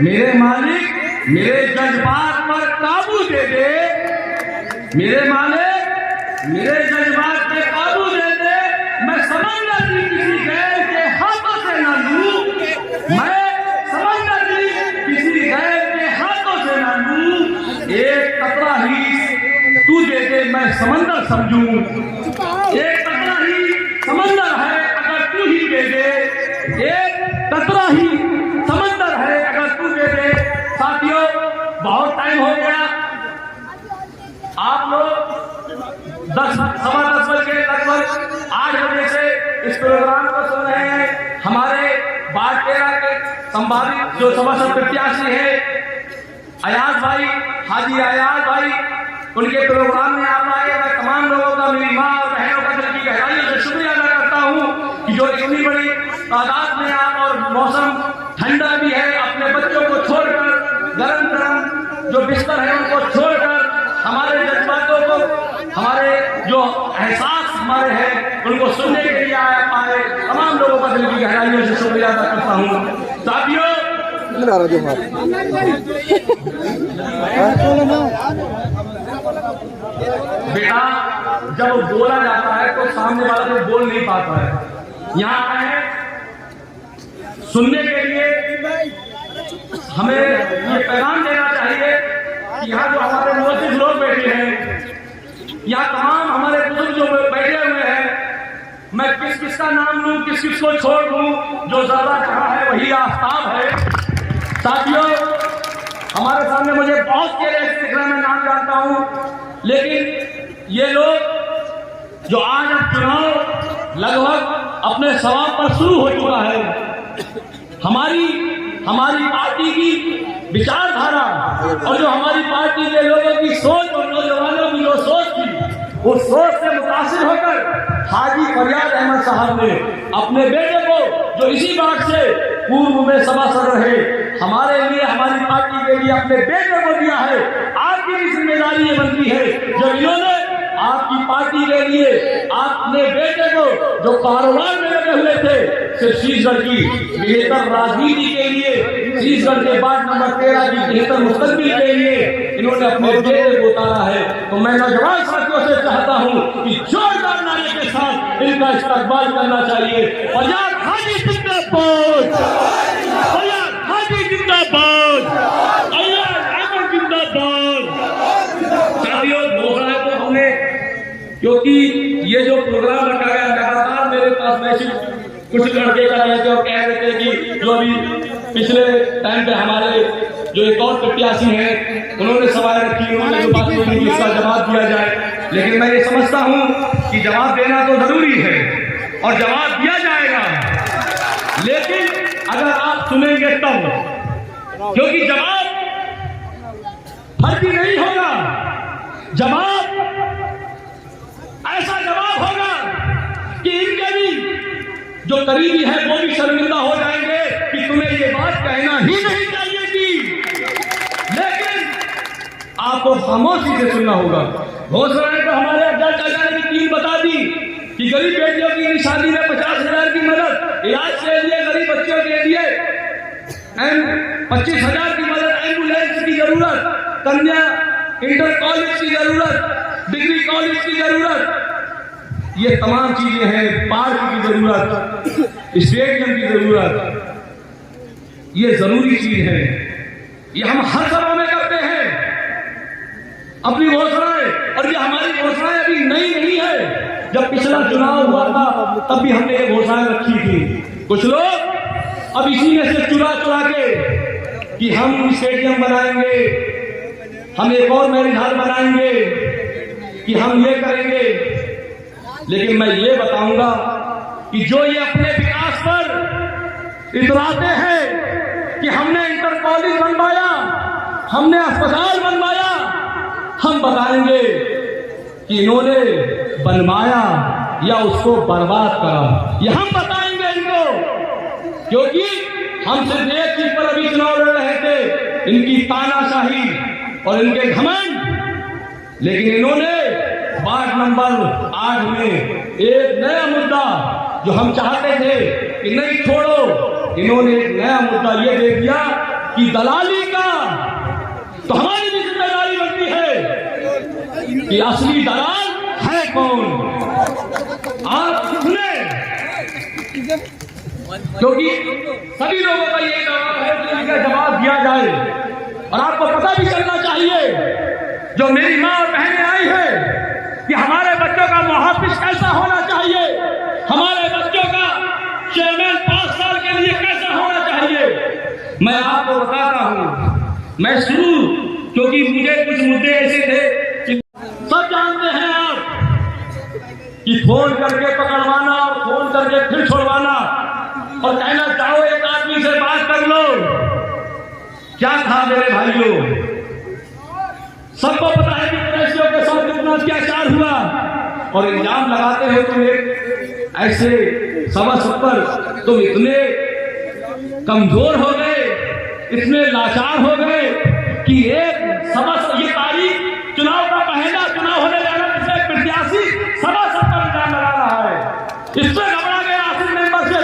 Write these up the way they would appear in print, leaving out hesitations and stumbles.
मेरे मालिक मेरे जज्बात पर काबू दे दे, मेरे मालिक मेरे जज्बात पे काबू दे दे। मैं समंदर की किसी गैर के हाथों से न लूं, मैं समंदर की किसी गैर के हाथों से न लूं। एक कतरा ही तू दे दे मैं समंदर समझूं, एक कतरा ही समंदर है अगर तू ही दे दे, एक कतरा ही समंदर है अगर तू दे दे। साथियों, बहुत टाइम हो गया, आप लोग 10-10:15 बजे लगभग 8 बजे से इस प्रोग्राम को सुन रहे हैं। हमारे बारपेरा के संभावित जो सभासद प्रत्याशी है अयाज भाई, हाजी अयाज भाई, उनके प्रोग्राम में आप आए। मैं तमाम लोगों का, मेरी माँ और बहनों का दिल की गहराइयों से शुक्रिया अदा करता हूँ कि जो इतनी बड़ी तादाद में आप, और मौसम ठंडा भी है, अपने बच्चों को छोड़कर, गरम गरम जो बिस्तर है उनको छोड़कर हमारे जज्बातों को, हमारे जो एहसास हमारे हैं उनको सुनने के लिए आए। तमाम लोगों का दिल की गहराइयों से शुक्रिया अदा करता हूँ। साथियों, बेटा जब बोला जाता है तो सामने वाला कोई बोल नहीं पाता है। यहाँ आए सुनने के लिए, हमें ये पैगाम देना चाहिए कि यहाँ जो हमारे मुअज्जिज़ लोग बैठे हैं, यहाँ तमाम हमारे बुजुर्ग जो बैठे हुए हैं, मैं किस किस का नाम लूं, किस किस को छोड़ दूं, जो ज्यादा कहा है वही आफ्ताब है। साथियों, हमारे सामने मुझे बहुत चेहरे दिख रहे हैं, मैं नाम जानता हूं, लेकिन ये लोग जो आज अब चुनाव लगभग अपने सवाब पर शुरू हो चुका है, हमारी पार्टी की विचारधारा और जो हमारी पार्टी के लोगों की सोच और नौजवानों की जो सोच थी, उस सोच से मुतासिर होकर हाजी फरियाद अहमद साहब ने अपने बेटे को, जो इसी बात से पूर्व में सभासद रहे, हमारे लिए, हमारी पार्टी के लिए अपने बेटे को दिया है। आपकी भी जिम्मेदारी ये बनती है, जो इन्होंने आपकी पार्टी के लिए अपने बेटे को, जो कारोबार में लगे हुए थे, सिर्फ शीशगढ़ की बेहतर राजनीति के लिए, शीशगढ़ के वार्ड नंबर 13 की बेहतर मुस्तकबिल के लिए इन्होंने अपने बेटे को उतारा है। तो मैं नौजवान साथियों से चाहता हूं कि जोरदार नारे के साथ इनका इस्तकबाल करना चाहिए। फरियाद हाजी जिंदाबाद, फरियाद हाजी जिंदाबाद, अयाज अहमद जिंदाबाद। साथियों, घोषणा को हमने, क्योंकि ये जो प्रोग्राम रखा गया, लगातार मेरे पास मैसेज कुछ लड़के कर रहे थे और कह रहे थे कि जो अभी पिछले टाइम पे हमारे जो एक और प्रत्याशी हैं उन्होंने सवाल रखी, उन्होंने जो बात बोली कि इसका जवाब दिया जाए। लेकिन मैं ये समझता हूं कि जवाब देना तो जरूरी है और जवाब दिया जाएगा, लेकिन अगर आप सुनेंगे तब, क्योंकि जवाब फर्जी नहीं होगा, जवाब ऐसा जवाब होगा कि इनके भी जो करीबी है वो भी शर्मिंदा हो जाएंगे कि तुम्हें ये बात कहना ही नहीं चाहिए थी, लेकिन आपको खामोशी से सुनना होगा। घोषणाएं तो हमारे अध्यक्ष चाचा ने टीम बता दी कि गरीब बेटियों की शादी में 50,000 की मदद, इलाज के लिए गरीब बच्चों के लिए 25,000 की मदद, एम्बुलेंस की जरूरत, कन्या इंटर कॉलेज की जरूरत, डिग्री कॉलेज की जरूरत, ये तमाम चीजें हैं, पार्क की जरूरत, स्टेडियम की जरूरत, ये जरूरी चीज है। ये हम हर सभा में करते हैं अपनी घोषणाएं, और ये हमारी घोषणाएं अभी नई नहीं है। जब पिछला चुनाव हुआ था तब भी हमने ये घोषणाएं रखी थी। कुछ लोग अब इसी में से चुरा चुरा के कि हम स्टेडियम बनाएंगे, हम एक और मैरिज हॉल बनाएंगे, कि हम ये करेंगे, लेकिन मैं ये बताऊंगा कि जो ये अपने विकास पर इतराते हैं कि हमने इंटर कॉलेज बनवाया, हमने अस्पताल बनवाया, हम बताएंगे कि इन्होंने बनवाया या उसको बर्बाद करा, ये हम बताएंगे इनको, क्योंकि हम सिर्फ एक चीज पर अभी चुनाव लड़ रहे थे, इनकी तानाशाही और इनके घमंड, लेकिन इन्होंने वार्ड नंबर 8 में एक नया मुद्दा जो हम चाहते थे कि नहीं छोड़ो, इन्होंने एक नया मुद्दा ये दे दिया कि दलाली का तो हमारी भी जिम्मेदारी बनती है कि असली दलाल है कौन। आप सुने, क्योंकि सभी लोगों का ये जवाब है कि इनका जवाब दिया जाए। और आपको पता भी चलना चाहिए, जो मेरी माँ और बहनें आई है, कि हमारे बच्चों का मुहाफिज कैसा होना चाहिए, हमारे बच्चों का चेयरमैन 5 साल के लिए कैसा होना चाहिए। मैं आपको बताता हूं, मैं शुरू, क्योंकि मुझे कुछ मुद्दे ऐसे थे कि सब जानते हैं आप कि फोन करके पकड़वाना और फोन करके फिर छोड़वाना और कहना चाहो एक आदमी से बात कर लो, क्या था मेरे भाइयों। सबको पता है कि विदेशियों के साथ कितना अत्याचार हुआ और इल्जाम लगाते हो तुम एक ऐसे सबक पर तुम इतने कमजोर हो गए, इतने लाचार हो गए कि एक सबक, ये तारीख चुनाव का पहला चुनाव होने जा रहा है, पिछले प्रत्याशी सबक पर इल्जाम लगा रहा है, इससे घबरा गए आसिफ मेंबर से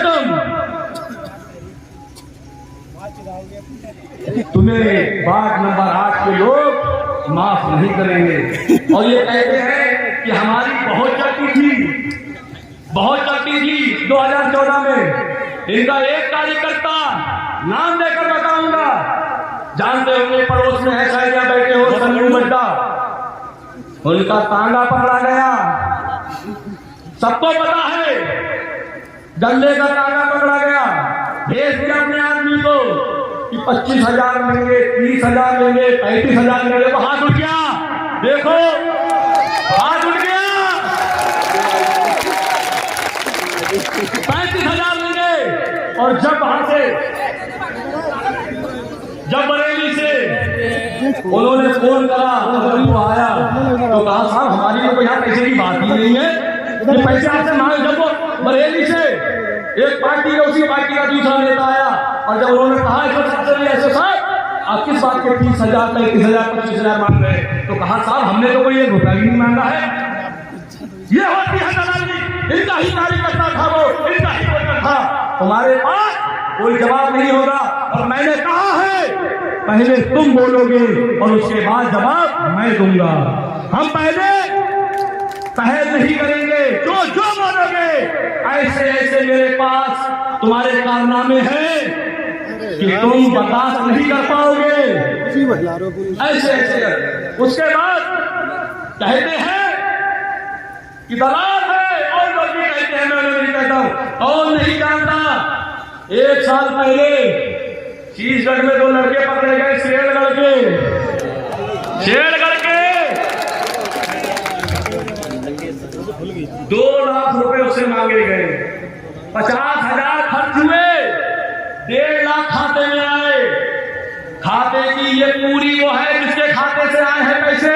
तुम्हें वार्ड नंबर 8 के लोग माफ नहीं करेंगे। और ये कहते हैं कि हमारी बहुत चलती थी 2014 में। इनका एक कार्यकर्ता नाम लेकर बताऊंगा, जानते होंगे, पड़ोस में है शायद या बैठे हो, संजू मड्डा, उनका तांगा पकड़ा गया, सबको पता है, गले का तांगा पकड़ा गया, भेज दिया अपने आदमी को कि 25,000 लेंगे, 30,000 लेंगे, 35,000 लेंगे। वो हाथ उठ गया, देखो हाथ उठ गया, 35,000 लेंगे। और जब वहां से, जब बरेली से उन्होंने फोन करा, वो आया तो कहा साहब हमारी तो यहाँ पैसे की बात ही नहीं है, ये पैसे आपसे मांगे। जब वो बरेली से एक पार्टी का, उसी पार्टी का दूसरा नेता आया और जब उन्होंने कहा ऐसे साहब आप किस बात के 30,000, 35,000, 25,000 मांग रहे हैं, तो कहा साहब हमने तो कोई एक रुपया ही नहीं मांगा है। ये होती है दलाली, इनका ही कार्यकर्ता था वो, इनका ही वर्कर था। तुम्हारे पास कोई जवाब नहीं होगा। और मैंने कहा है पहले तुम बोलोगे और उसके बाद जवाब मैं दूंगा। हम पहले पहल नहीं करेंगे, जो बोलोगे ऐसे ऐसे मेरे पास तुम्हारे कारनामे हैं कि तुम बर्दाश्त नहीं कर पाओगे, ऐसे ऐसे। उसके बाद कहते हैं कि दलाल है, और लोग भी कहते हैं, मैं नहीं कहता हूं, और नहीं जानता। 1 साल पहले शीशगढ़ में 2 लड़के पकड़े गए, शेरगढ़ के 2 लाख रुपए उससे मांगे गए, 50,000 खर्च हुए, 1.5 लाख खाते में आए। खाते की ये पूरी वो है जिसके खाते से आए हैं पैसे,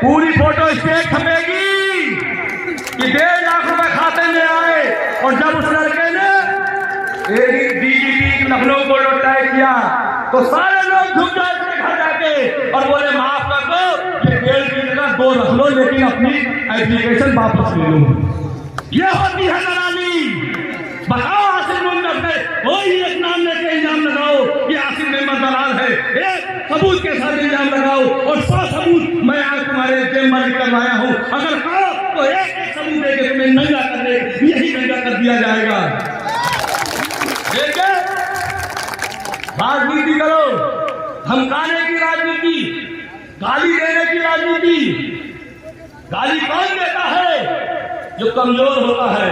पूरी फोटो स्टेट छपेगी कि 1.5 लाख रुपए खाते में आए। और जब उस लड़के ने डीजीपी लखनऊ को लौटाया किया तो सारे लोग झुक गए उसके घर जाके और बोले माफ कर दो, ये 1.5 की जगह 2 रख लो, लेकिन अपनी एप्लीकेशन वापस ले लो। ये होती है दलाली। बताओ आसिफ मेंबर से कोई एक नाम लेके इल्जाम लगाओ कि आसिफ मेंबर दलाल है, एक सबूत के साथ इल्जाम लगाओ और 100 सबूत मैं आज तुम्हारे चेंबर में करवाया हूं। अगर कहो तो एक सबूत देके तुम्हें नंगा कर दे, यही नंगा कर दिया जाएगा। देखिए, राजनीति करो, धमकाने की राजनीति, गाली देने की राजनीति। गाली कौन देता है? जो कमजोर होता है।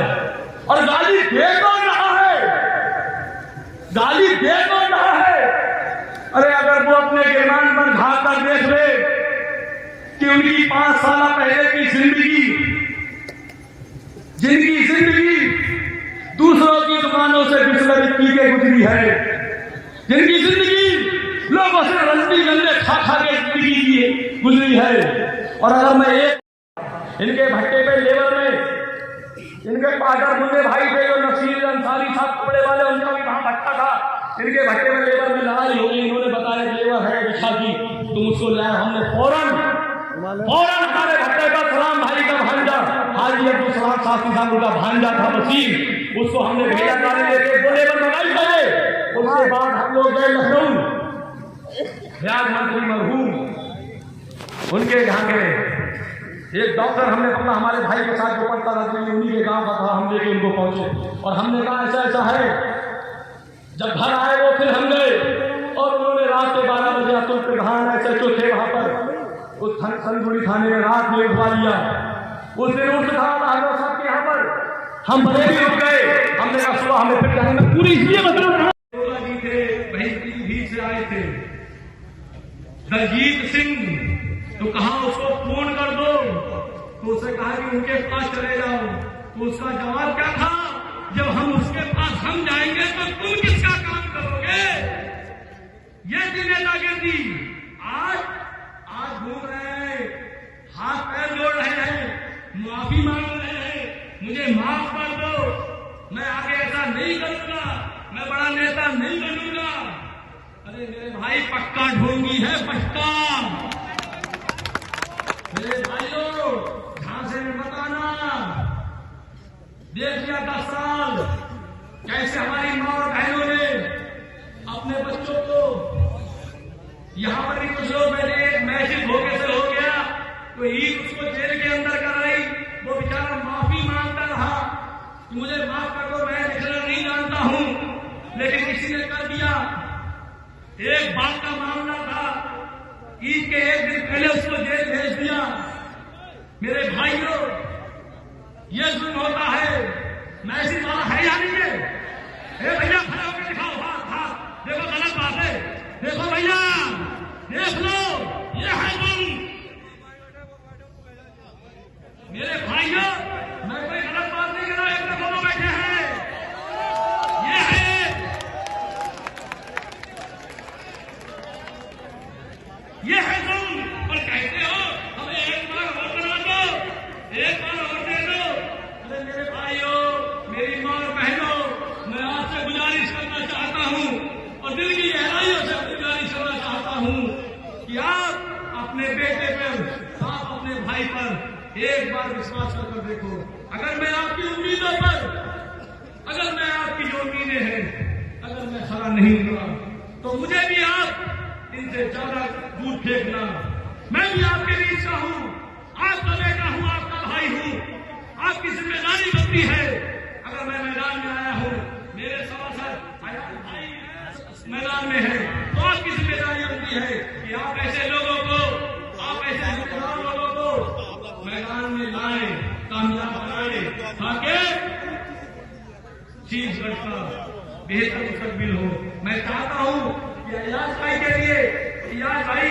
और गाली दे कौन रहा है? गाली दे कौन रहा है? अरे अगर वो अपने गिरबान पर भाग कर देख ले कि उनकी 5 साल पहले की जिंदगी दूसरों की दुकानों से बिस्लरी पी के गुजरी है, जिनकी जिंदगी लोगों से रंडी गंदे खा के जिंदगी की गुजरी है। और अगर मैं इनके भट्टे पे लेबर में इनके पाटर मुझे भाई थे जो नसीर अंसारी साहब कपड़े वाले, उनका भी वहां भट्टा था, इनके भट्टे में लेबर में लड़ाई हो गई। इन्होंने बताया लेबर है बिछा की, तुम उसको ले आए। हमने फौरन हमारे भट्टे का सलाम भाई का भांजा हाजी अब्दुल सलाम साथी साहब उनका भांजा था वसीम, उसको हमने भेजा गाड़ी लेके वो लेबर लड़ाई करे। उसके बाद हम लोग गए लखनऊ, ब्याज मंत्री मरहूम उनके यहाँ गए, एक डॉक्टर हमने पकड़ा हमारे भाई के साथ जो पढ़ता था उन्हीं के गांव का था, हम लेके उनको पहुंचे और हमने कहा ऐसा ऐसा है। जब घर आए वो फिर हम गए और उन्होंने रात के 12 बजे अतुल प्रधान SHO थे वहां पर उस संगुड़ी थाने में रात में उठवा लिया। उस दिन उठ खड़ा था हम साहब के यहाँ पर, हम बरेली रुक गए। हमने कहा सुबह हमें फिर जाने में पूरी इसलिए बता रहा जी थे भी से आए थे दलजीत सिंह, तो कहा उसको फोन कर दो, तो उसने कहा कि उनके पास चले जाओ। तो उसका जवाब क्या था, जब हम उसके पास हम जाएंगे तो तुम किसका काम करोगे। ये थी नेतागिरी। आज घूम रहे हैं, हाथ पैर जोड़ रहे हैं, माफी मांग रहे हैं, मुझे माफ कर दो, मैं आगे ऐसा नहीं करूंगा, मैं बड़ा नेता नहीं बनूंगा। अरे मेरे भाई पक्का ढोंगी है, पक्का। मेरे भाइयों झांसे में मत आना। देख लिया 10 साल कैसे हमारी माँ और बहनों ने अपने बच्चों को, यहां पर भी कुछ लोग, मैंने एक मैसेज धोखे से हो गया तो ईद उसको जेल के अंदर कराई, वो बेचारा माफी मांगता रहा कि मुझे माफ कर दो, मैं लिखना नहीं जानता हूं, लेकिन किसी ने कर दिया। एक बात का मामला था, ईद के एक दिन पहले उसको जेल भेज दिया। मेरे भाइयों ये जुल्म होता है, मैसेज वाला है या नहीं है? भैया खड़ा होकर दिखाओ, हाथ देखो, गलत बात है, देखो भैया देख लो, ये है जुल्म। मेरे भाइयों मैं कोई गलत बात नहीं कर रहा, एक दोनों बैठे हैं, ये है, ये है जुल्म। और कहते हो हमें एक बार और करा दो, एक बार और दे दो। अरे मेरे भाइयों, मेरी मां और बहनों, मैं आपसे गुजारिश करना चाहता हूं और दिल की गहराइयों से गुजारिश करना चाहता हूं कि आप अपने बेटे पर, आप अपने भाई पर एक बार विश्वास कर देखो। अगर मैं आपकी उम्मीदों पर, अगर मैं आपकी जो उम्मीदें हैं, अगर मैं खरा नहीं हुआ तो मुझे भी आप इनसे ज्यादा दूर फेंकना। मैं भी आपके बीच का हूं, आपका बेटा हूं, आपका भाई हूं, आपकी जिम्मेदारी बनती है। अगर मैं मैदान में आया हूं, मेरे सभासद भाई मैदान में है, तो आपकी जिम्मेदारी बनती है कि आप ऐसे लोगों को, आप ऐसे जिम्मेदार लोगों को मैदान में लाए, कामयाब बनाए, ताकि छत्तीसगढ़ का बेहतर मुस्तकबिल हो। मैं चाहता हूं कि एजाज भाई के लिए, एजाज भाई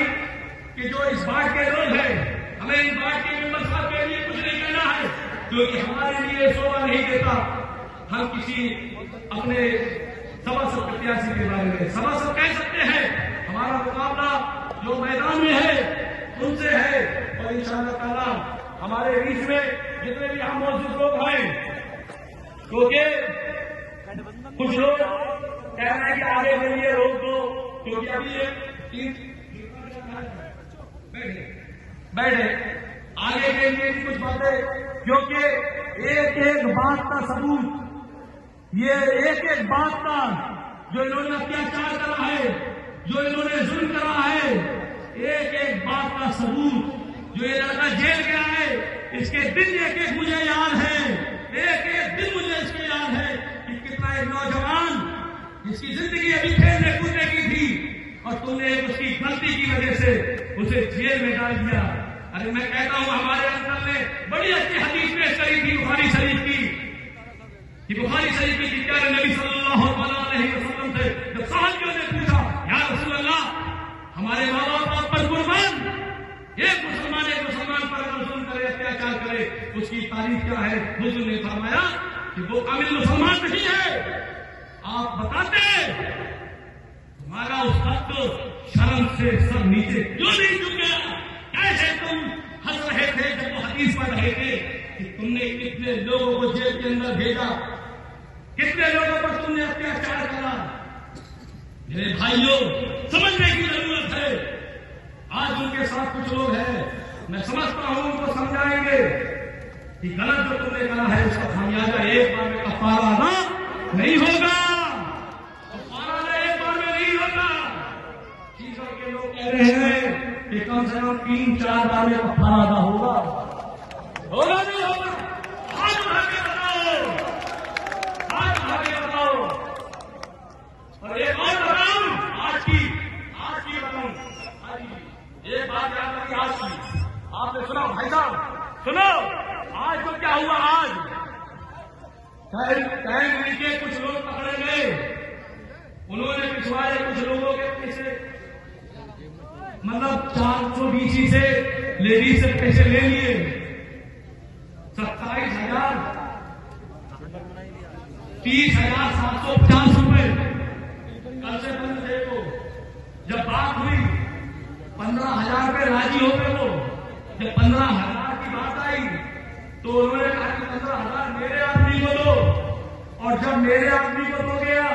कि जो इस बात के लोग हैं, हमें इस बात के मेंबर साहब के लिए कुछ नहीं कहना है, क्योंकि हमारे लिए शोभा नहीं देता हम किसी अपने सभासद प्रत्याशी के बारे में। सभासद कह सकते हैं, हमारा मुकाबला जो मैदान में है उनसे है, और इंशाअल्लाह ताला हमारे बीच में जितने भी हम मौजूद लोग हैं, क्योंकि कुछ लोग कह रहे हैं कि आगे के लिए रोक दो, क्योंकि अभी बैठे आगे के लिए कुछ बातें, क्योंकि एक एक बात का सबूत, ये एक एक बात का जो इन्होंने अत्याचार करा है, जो इन्होंने जुल्म करा है, एक एक बात का सबूत। जो ये लड़का जेल गया है, इसके दिन एक एक मुझे याद है, एक एक दिन मुझे इसके याद है कि कितना एक नौजवान जिसकी जिंदगी अभी खेलने कूदने की थी और तुमने उसकी गलती की वजह से उसे जेल में डाल दिया। अरे मैं कहता हूं, हमारे अंकल ने बड़ी अच्छी हदीस पेश करी थी बुखारी शरीफ की, कि बुखारी शरीफ की प्यारे नबी सल्लल्लाहु अलैहि वसल्लम से जब साहबियों ने पूछा, या रसूल अल्लाह, हमारे माँ बाप आप पर कुर्बान, एक मुसलमान पर अगर जुल्म करे, अत्याचार करे, उसकी तारीफ क्या है? हुजूर ने फरमाया कि वो कामिल मुसलमान नहीं है। आप बताते तुम्हारा उस वक्त शर्म से सर नीचे क्यों नहीं झुक गया? कैसे तुम हंस रहे थे जब वो हदीस पढ़ रहे थे कि तुमने कितने लोगों को जेल के अंदर भेजा, कितने लोगों पर तुमने अत्याचार करा। मेरे भाइयों, समझने की जरूरत है। आज उनके साथ कुछ लोग हैं, मैं समझता हूं उनको समझाएंगे कि गलत जो तुमने करा है उसका खामियाजा एक बार में कफारा अदा नहीं होगा, कफारा अदा एक बार में नहीं होगा। में कफारा अदा होगा? होगा नहीं होगा? आज उठा के बताओ, आज उठा के बताओ। और एक और बताऊं, आज की बताऊं, एक बात याद रखिए। आज की आपने सुना भाई साहब, सुनो आज तो क्या हुआ। आज टैंक के कुछ लोग पकड़े गए, उन्होंने पिछवाड़े कुछ लोगों के पैसे, मतलब 420 से लेडीज से पैसे ले लिए, 27,000, 30,750 रुपए। कल से बंद थे वो। जब बात हुई 15,000 पे राजी हो गए वो। जब 15,000 की बात आई तो उन्होंने कहा कि 15,000 मेरे आदमी को दो, और जब मेरे आदमी को दो गया,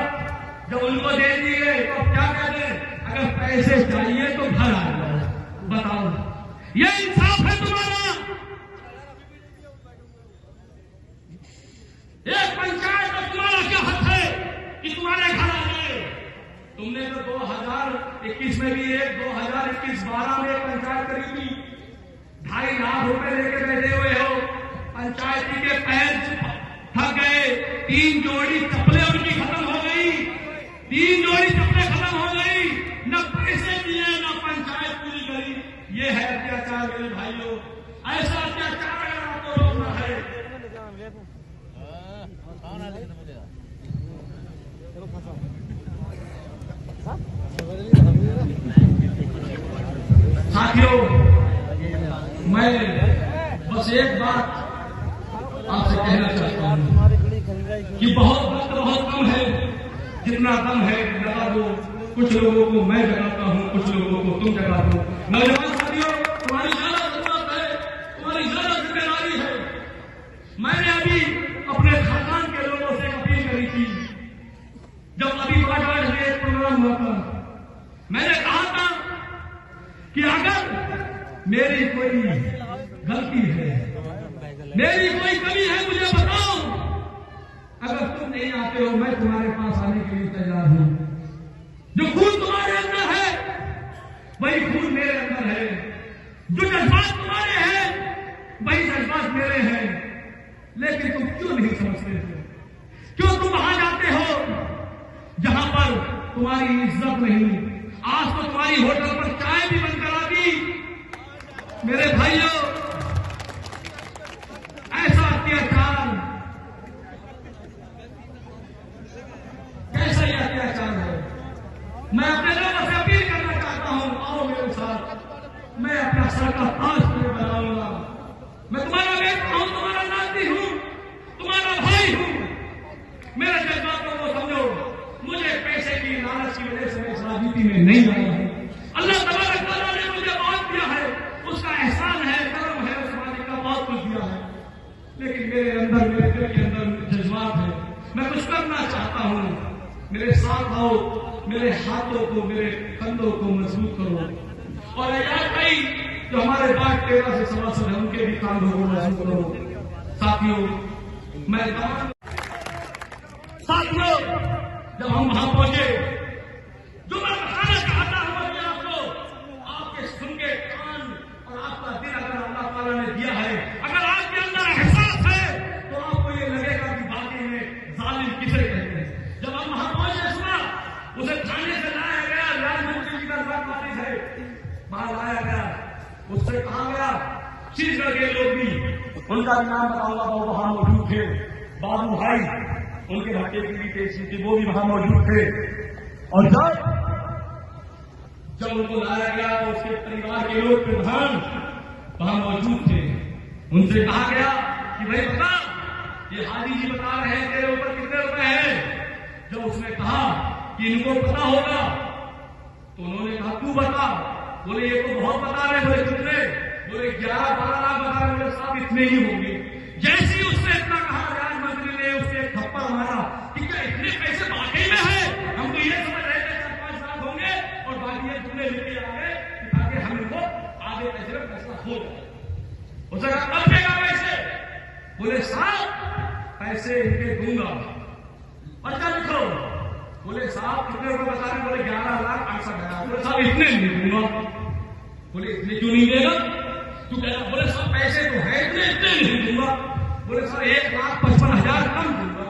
जब उनको दे दिए तो अब क्या कहते हैं, अगर पैसे चाहिए तो घर आ जाओ। बताओ, ये इंसाफ है तुम्हारा? एक पंचायत का तुम्हारा क्या हक है कि तुम्हारे घर आ जाए? तुमने तो 2021 में भी 2021-12 में एक पंचायत करी थी, 2.5 लाख रुपए लेके बैठे हुए हो। पंचायती के पैर थक गए, 3 जोड़ी चप्पलें उनकी खत्म हो गई, 3 जोड़ी चप्पलें खत्म हो गई, न पैसे दिए न पंचायत पूरी करी। ये है अत्याचार मेरे भाइयों। ऐसा अत्याचार अगर आपको रोकना है, साथियों, मैं बस एक बात आपसे कहना चाहता हूं कि बहुत कम है। जितना दम है जगा दो। कुछ लोगों को मैं जगाता हूं, कुछ लोगों को तुम जगा दो। नौजवान साथियों, तुम्हारी ज्यादा जरूरत है, तुम्हारी ज्यादा जिम्मेदारी है। मैंने अभी अपने खानदान के लोगों से अपील करी थी, जब अभी 5 में एक प्रोग्राम हुआ था। मैंने कहा था कि अगर मेरी कोई गलती है, मेरी कोई कमी है, मुझे बताओ। अगर तुम नहीं आते हो, मैं तुम्हारे पास आने के लिए तैयार हूं। जो खून तुम्हारे अंदर है वही खून मेरे अंदर है, जो जज्बात तुम्हारे हैं वही जज्बात मेरे हैं। लेकिन तुम क्यों नहीं समझते हो? क्यों तुम वहां जाते हो जहां पर तुम्हारी इज्जत नहीं? आज तो तुम्हारी होटल पर चाय भी बंद करा दी। मेरे भाइयों, ऐसा अत्याचार, कैसा ये अत्याचार है? मैं अपने लोगों से अपील करना चाहता हूं, आओ मेरे साथ। मैं अपना सर का ताज तुम्हें बनाऊंगा। मैं तुम्हारा बेटा हूं, तुम्हारा नाती हूं, तुम्हारा भाई हूं। मेरे जज्बातों को समझो। मुझे पैसे की लालच की वजह से मैं इस राजनीति में नहीं आया हूं। अल्लाह तबारक तआला ने मुझे बहुत दिया है, उसका एहसान है, करम है, उस मालिक का बहुत कुछ दिया है। लेकिन मेरे अंदर, मेरे दिल के अंदर जज्बात है। मैं कुछ करना चाहता हूं। मेरे साथ आओ, मेरे हाथों को, मेरे कंधों को मजबूत करो। और याद भाई, जो हमारे बाद 13 से सवासद है, उनके भी कंधों को मजबूत करो। साथियों, साथियों, जब हम वहां पहुंचे, जो मैं बताना चाहता हूं आपको, आपके सुन के कान और आपका दिल अगर अल्लाह ताला ने दिया है, अगर आपके अंदर एहसास है, तो आपको ये लगेगा कि वाकई में जालिम किसे कहते हैं। जब हम वहां पहुंचे, सुना उसे थाने से लाया गया, राजमंत्री जी का बात है, वहां लाया गया, उससे कहा गया, छत्तीसगढ़ के लोग भी, उनका नाम बताऊंगा, वो वहां मौजूद थे। बाबू भाई, उनके भट्टे की थे, वो भी वहां मौजूद थे। और जब उनको लाया गया तो उसके परिवार के लोग, प्रधान वहां मौजूद थे। उनसे कहा गया कि भाई बता, ये हाजी जी बता रहे हैं तेरे ऊपर कितने रुपए हैं। जब उसने कहा कि इनको पता होगा, तो उन्होंने कहा तू बता। बोले ये तो बहुत बता रहे। बोले कितने? बोले 11-12 लाख बता रहे। बोले साहब इतने ही होंगे। जैसे ही उसने इतना कहा, प्रधानमंत्री ने उसके एक थप्पड़ मारा कि क्या इतने पैसे वाकई में है? हम तो ये समझ रहे थे 4-5 लाख होंगे और बाकी ये तुमने लेके आ गए ताकि हम इनको आगे पैसे में फैसला हो जाए। उसे कहा कब देगा पैसे? बोले साहब पैसे इनके दूंगा। पर्चा लिखो। बोले साहब कितने रुपए बता रहे? बोले 11,68,000। बोले साहब इतने नहीं दूंगा। बोले इतने क्यों नहीं देगा? तू कह रहा, बोले साहब पैसे तो है इतने नहीं दूंगा। बोले सर 1,55,000 कम दूंगा।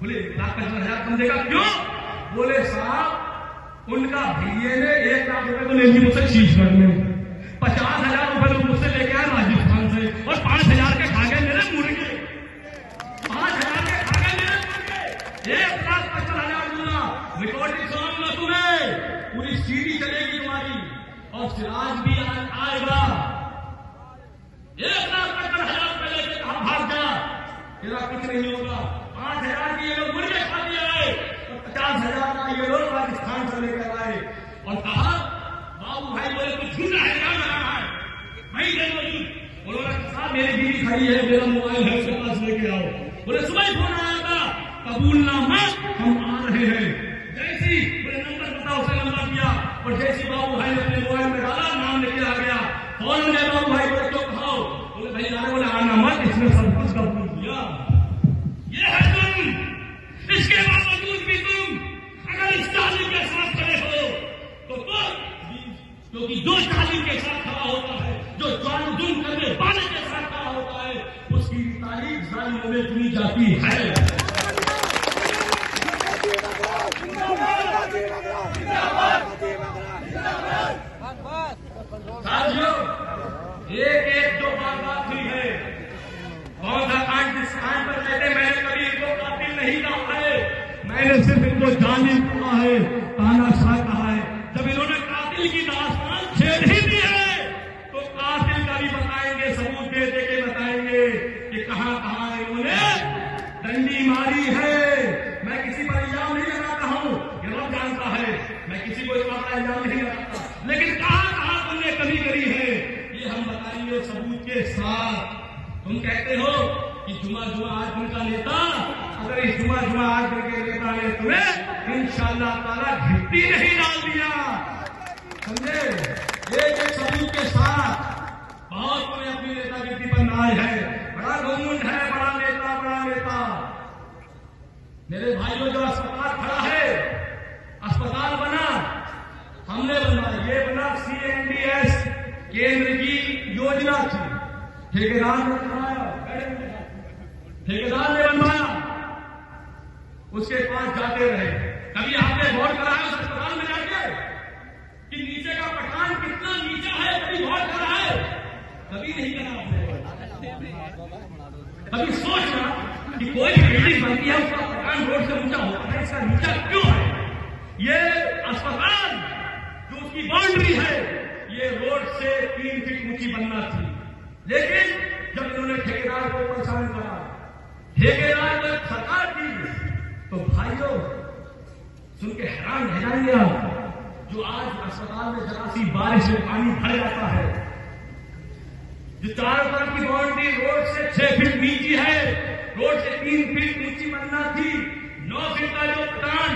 बोले 1,55,000 कम देगा, क्यों? बोले साहब उनका भैया ने 1 लाख रुपए तो ले ली मुझसे छत्तीसगढ़ में, 50,000 रुपए तो मुझसे लेके आए राजस्थान से, और 5,000 के खा गए मेरे मुर्गे, 5,000 के खा गए मेरे मुर्गे। 1,55,000 दूंगा, रिकॉर्डिंग सुनाऊंगा तुम्हें, पूरी सीडी चलेगी तुम्हारी, और सिराज भी आएगा। 1,55,000 रुपए लेके कहा भाग जा, तेरा कुछ नहीं होगा। 5,000 की ये लोग मुर्गे खा के आए, और 50,000 का ये लोग राजस्थान से लेकर आए, और कहा बाबू भाई बोले कुछ झूठा है, क्या लगा रहा है भाई, दे दो। उन्होंने कहा मेरी बीवी खड़ी है, मेरा मोबाइल है, उसके पास लेके आओ। बोले सुबह ही फोन आया था, कबूल ना मत, हम आ रहे हैं। जैसी बोले नंबर बताओ, उसे नंबर दिया, और जैसी बाबू भाई ने अपने मोबाइल में डाला, नाम लेके आ गया। कौन है बाबू भाई? बोले क्यों कहो? बोले भाई आने बोले आना मत, इसने सब कुछ कबूल किया। ये है तुम, इसके बावजूद भी तुम अगर इस तालीम के साथ खड़े हो तो क्योंकि जो तालीम के साथ खड़ा होता है, जो जुल्म करने वाले के साथ खड़ा होता है, उसकी तारीफ जालिमों में चुनी जाती है। साथियों, एक जो बात हुई है, कौन सा कांड जिस कांड पर कहते मैंने कभी इनको कातिल नहीं कहा है, मैंने सिर्फ इनको जालिम कहा है, तानाशाह कहा है। जब इन्होंने कातिल की दास्तान छेड़ ही दी है, तो कातिल का भी बताएंगे, सबूत दे दे के बताएंगे कि कहां कहां इन्होंने डंडी मारी है। मैं किसी पर इल्जाम नहीं लगाता हूं, ये लोग जानता है, मैं किसी को इस बात का इल्जाम नहीं लगाता, लेकिन कहां कहां तुमने कमी करी है ये हम बताएंगे सबूत के साथ। तुम कहते हो कि जुमा आज उनका नेता, अगर इस जुमा आज के नेता ने तुम्हें इंशाअल्लाह ताला घिट्टी नहीं डाल दिया, समझे? एक सबूत के साथ बहुत तुम्हें अपनी नेता गिट्टी पर नाज है, बड़ा घमंड है, बड़ा नेता। मेरे भाइयों, जो अस्पताल खड़ा है, अस्पताल बना, हमने बनवाया, ये बना CNDS केंद्र की योजना थी, ठेकेदार ने बनवाया, उसके पास जाते रहे। कभी आपने गौर करा है उस अस्पताल में जाके कि नीचे का पठान कितना नीचा है? कभी गौर करा है? कभी नहीं करा आपने। कभी सोचना कि कोई बिल्डिंग बनती है, उसका पठान रोड से ऊंचा होता है, इसका नीचा क्यों है? ये अस्पताल जो उसकी बाउंड्री है, ये रोड से 3 फीट ऊंची बनना थी, लेकिन जब इन्होंने ठेकेदार को परेशान करा, ठेकेदार को सरकार की, तो भाइयों सुन के हैरान रह जाएंगे आप। जो आज अस्पताल में जरा सी बारिश में पानी भर जाता है, जो चारों तरफ की बाउंड्री रोड से 6 फीट नीची है, रोड से 3 फीट ऊंची बनना थी, 9 फीट का जो पठान,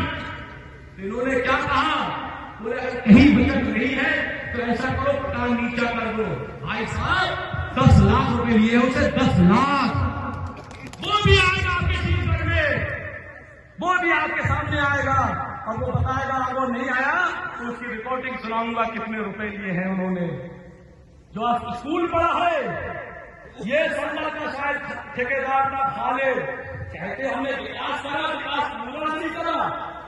तो इन्होंने क्या कहा? बोले अगर कहीं बचत नहीं है तो ऐसा करो, पठान नीचा कर दो। भाई साहब 10 लाख रुपए लिए उसे, 10 लाख, वो भी आएगा आपके छत्तीसगढ़ में, वो भी आपके सामने आएगा, और वो बताएगा, अगर वो नहीं आया तो उसकी रिकॉर्डिंग सुनाऊंगा कितने रुपए लिए हैं उन्होंने। जो आप स्कूल पढ़ा है, ये समझा का शायद ठेकेदार ना खा ले, कहते हमने विकास करा, विकास पूरा नहीं करा।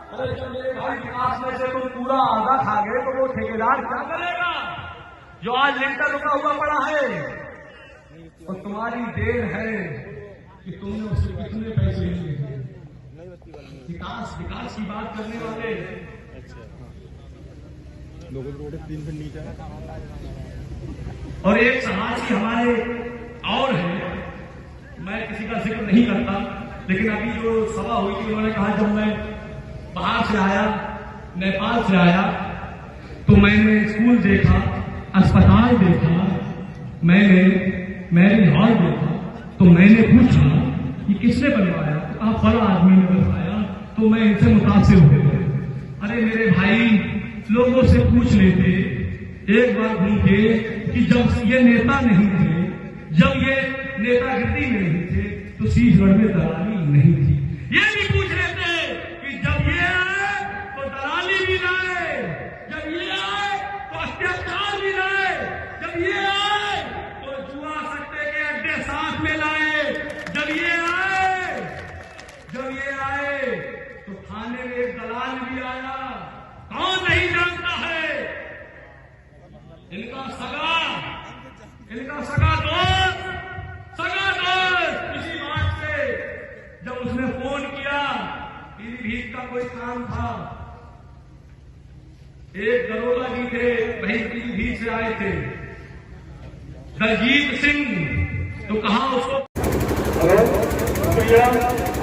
अरे जब मेरे भाई विकास में से तुम पूरा आधा खा गए तो वो ठेकेदार क्या करेगा जो आज लिंटर रुका हुआ पड़ा है? और तुम्हारी देर है कि तुमने उससे कितने पैसे लिए हैं। विकास की बात करने वाले लोगों को 3 फीट नीचे, और एक समाज की हमारे और है, मैं किसी का जिक्र नहीं करता, लेकिन अभी जो सभा हुई थी, उन्होंने कहा जब मैं बाहर से आया, नेपाल से आया, तो मैंने स्कूल देखा, अस्पताल देखा, मैंने मैरिज हॉल देखा, तो मैंने पूछा कि किसने बनवाया? आप बड़ा आदमी ने बनवाया। तो मैं इनसे मुतासिर हो गया। अरे मेरे भाई, लोगों से पूछ लेते एक बार घूम के कि जब ये नेता नहीं थे, जब ये नेतागिरी में नहीं थे, तो छत्तीसगढ़ में दलाली नहीं थी। ये भी पूछ लेते कि जब ये आए तो दलाली भी लाए, जब ये आए तो अत्याचार भी लाए, जब ये आए तो आए तो थाने में एक दलाल भी आया। कौन नहीं जानता है? इनका सगा दोस्त किसी बात से जब उसने फोन किया, पीलीभीत का कोई काम था, एक दरोगा जी थे, वही पीलीभीत से आए थे, दलजीत सिंह, तो कहा उसको हेलो भैया,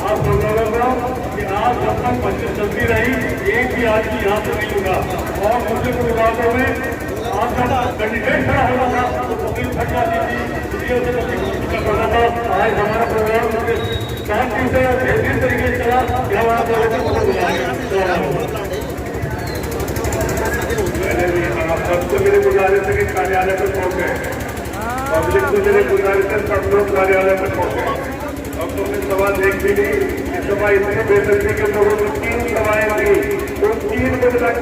आप लोगों का कि आज जब तक बच्चे चलती रही, एक भी आदमी यहाँ से नहीं होगा। और मुझे कुछ इलाकों में आज जब कैंडिडेट खड़ा होना था तो तकलीफ फट जाती थी, इसलिए उसे तकलीफ करना था। आज हमारा प्रोग्राम शांति से बेहतरीन तरीके से चला कि हम आप सबसे मेरे गुजारिश है कि कार्यालय पर पहुंचे, पब्लिक को मेरे गुजारिश है सब लोग कार्यालय पर पहुंचे। अब तुमने सभा देख भी ली, इस सभा इतनी बेहतरी के लोगों को 3 सभाएं थी, तो 3 बजे तक